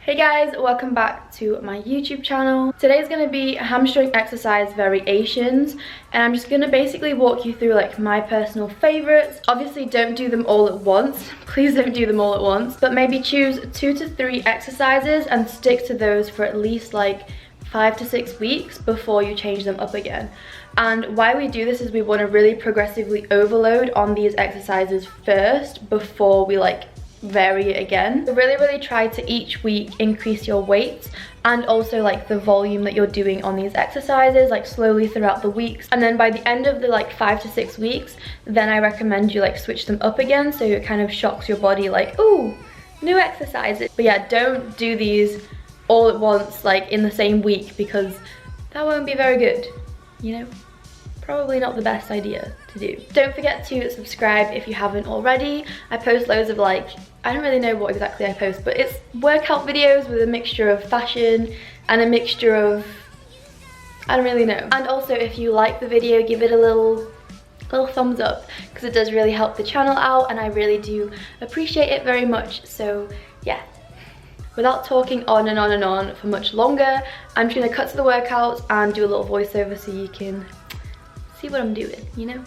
Hey guys, welcome back to my YouTube channel. Today's going to be hamstring exercise variations, and I'm just going to basically walk you through like my personal favorites. Obviously don't do them all at once, please don't do them all at once, but maybe choose 2 to 3 exercises and stick to those for at least like 5 to 6 weeks before you change them up again. And why we do this is we want to really progressively overload on these exercises first before we like vary it again. So really try to each week increase your weights and also like the volume that you're doing on these exercises, like slowly throughout the weeks. And then by the end of the like 5 to 6 weeks, then I recommend you like switch them up again, so it kind of shocks your body like, ooh, new exercises. But yeah, don't do these all at once like in the same week, because that won't be very good, you know? Probably not the best idea to do. Don't forget to subscribe if you haven't already. I post loads of like, I don't really know what exactly I post, but it's workout videos with a mixture of fashion and a mixture of, I don't really know. And also if you like the video, give it a little thumbs up, because it does really help the channel out and I really do appreciate it very much. So yeah. Without talking on and on and on for much longer, I'm just gonna cut to the workouts and do a little voiceover so you can see what I'm doing, you know?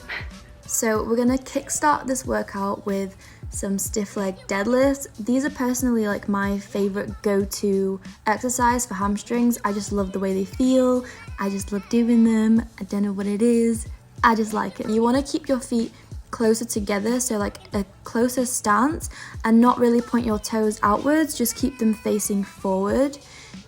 So we're gonna kickstart this workout with some stiff leg deadlifts. These are personally like my favorite go-to exercise for hamstrings. I just love the way they feel. I just love doing them. I don't know what it is. I just like it. You wanna keep your feet closer together, so like a closer stance, and not really point your toes outwards, just keep them facing forward.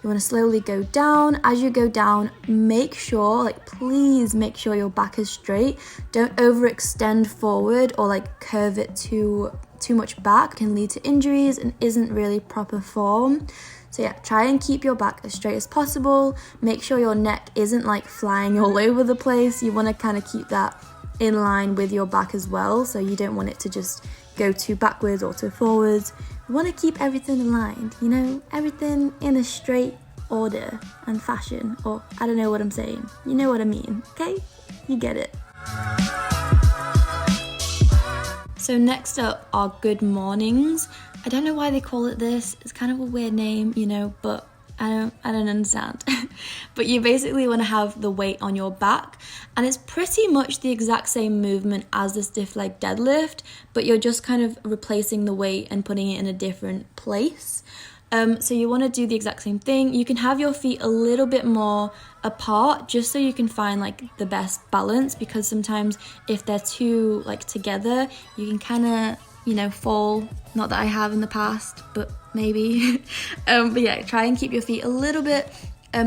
You want to slowly go down. As you go down, make sure, like please make sure your back is straight. Don't overextend forward or like curve it too much back. It can lead to injuries and isn't really proper form. So yeah, try and keep your back as straight as possible. Make sure your neck isn't like flying all over the place. You want to kind of keep that in line with your back as well, so you don't want it to just go too backwards or too forwards. You want to keep everything aligned, you know, everything in a straight order and fashion, or I don't know what I'm saying, you know what I mean, okay? You get it. So next up are good mornings. I don't know why they call it this, it's kind of a weird name, you know, but I don't understand. But you basically want to have the weight on your back, and it's pretty much the exact same movement as the stiff leg deadlift, but you're just kind of replacing the weight and putting it in a different place. So you want to do the exact same thing. You can have your feet a little bit more apart just so you can find like the best balance, because sometimes if they're too like together, you can kind of, you know, fall. Not that I have in the past, but maybe. But yeah, try and keep your feet a little bit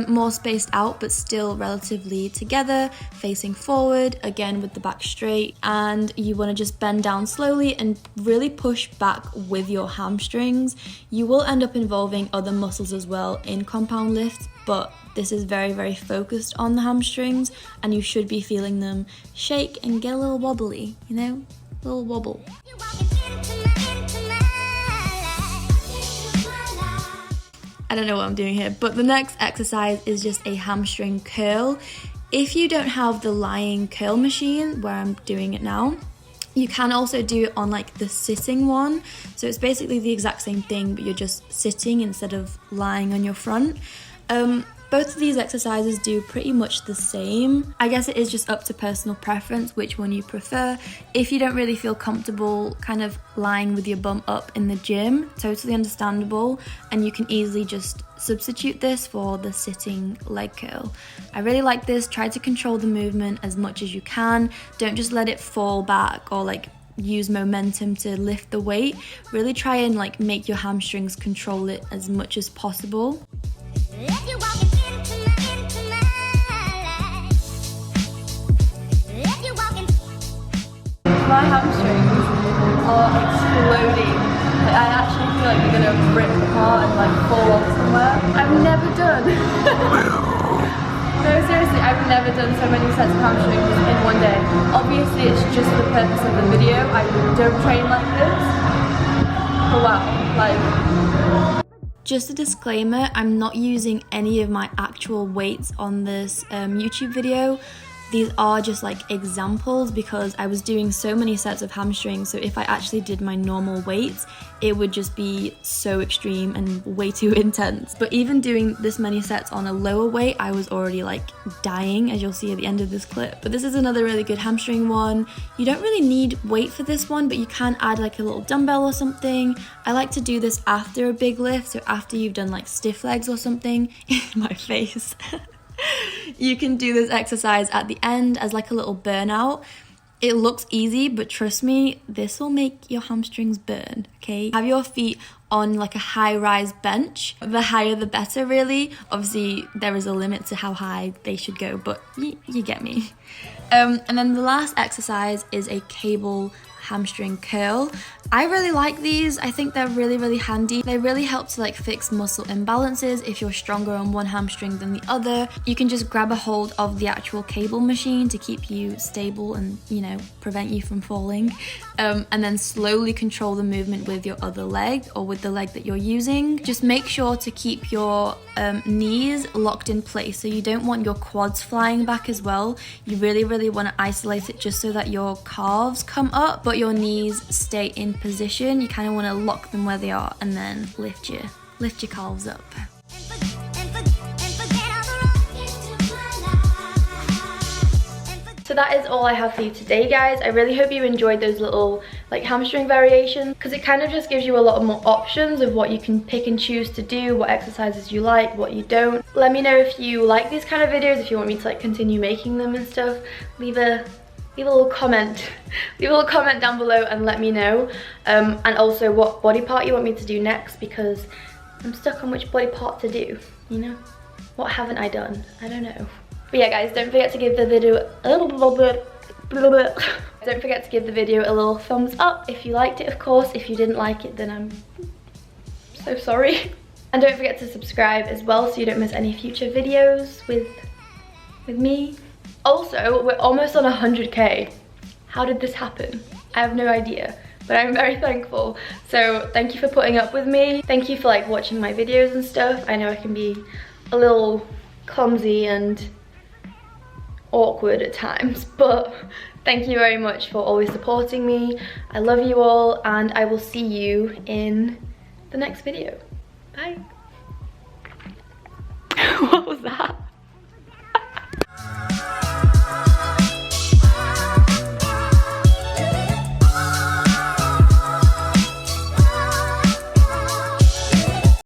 more spaced out, but still relatively together, facing forward, again with the back straight. And you want to just bend down slowly and really push back with your hamstrings. You will end up involving other muscles as well in compound lifts, but this is very focused on the hamstrings, and you should be feeling them shake and get a little wobbly, you know, a little wobble. I don't know what I'm doing here, but the next exercise is just a hamstring curl. If you don't have the lying curl machine, where I'm doing it now, you can also do it on like the sitting one. So it's basically the exact same thing, but you're just sitting instead of lying on your front. Both of these exercises do pretty much the same. I guess it is just up to personal preference which one you prefer. If you don't really feel comfortable kind of lying with your bum up in the gym, totally understandable, and you can easily just substitute this for the sitting leg curl. I really like this. Try to control the movement as much as you can. Don't just let it fall back or like use momentum to lift the weight. Really try and like make your hamstrings control it as much as possible. My hamstrings are exploding. Like, I actually feel like they're gonna rip apart and like fall off somewhere. I've never done. No, seriously, I've never done so many sets of hamstrings in one day. Obviously, it's just the purpose of the video. I don't train like this. But wow, like. Just a disclaimer, I'm not using any of my actual weights on this YouTube video. these are just like examples because I was doing so many sets of hamstrings, so if I actually did my normal weights, it would just be so extreme and way too intense. But even doing this many sets on a lower weight, I was already like dying, as you'll see at the end of this clip. But this is another really good hamstring one. You don't really need weight for this one, but you can add like a little dumbbell or something. I like to do this after a big lift, so after you've done like stiff legs or something. In my face. You can do this exercise at the end as like a little burnout. It looks easy, but trust me, this will make your hamstrings burn, okay? Have your feet on like a high-rise bench. The higher the better, really. Obviously, there is a limit to how high they should go, but you get me. And then the last exercise is a cable hamstring curl. I really like these. I think they're really handy. They really help to like fix muscle imbalances if you're stronger on one hamstring than the other. You can just grab a hold of the actual cable machine to keep you stable and, you know, prevent you from falling, and then slowly control the movement with your other leg or with the leg that you're using. Just make sure to keep your knees locked in place, so you don't want your quads flying back as well. You really want to isolate it just so that your calves come up but your knees stay in position. You kind of want to lock them where they are and then lift your calves up. So that is all I have for you today, guys. I really hope you enjoyed those little like hamstring variations, because it kind of just gives you a lot more options of what you can pick and choose to do, what exercises you like, what you don't. Let me know if you like these kind of videos, if you want me to like continue making them and stuff. Leave a little comment. Leave a little comment down below and let me know. And also what body part you want me to do next, because I'm stuck on which body part to do, you know? What haven't I done? I don't know. But yeah, guys, don't forget to give the video don't forget to give the video a little thumbs up if you liked it, of course. If you didn't like it, then I'm so sorry. And don't forget to subscribe as well so you don't miss any future videos with me. Also, we're almost on 100k. How did this happen? I have no idea, but I'm very thankful. So thank you for putting up with me. Thank you for like watching my videos and stuff. I know I can be a little clumsy and awkward at times, but thank you very much for always supporting me. I love you all, and I will see you in the next video. Bye. What was that?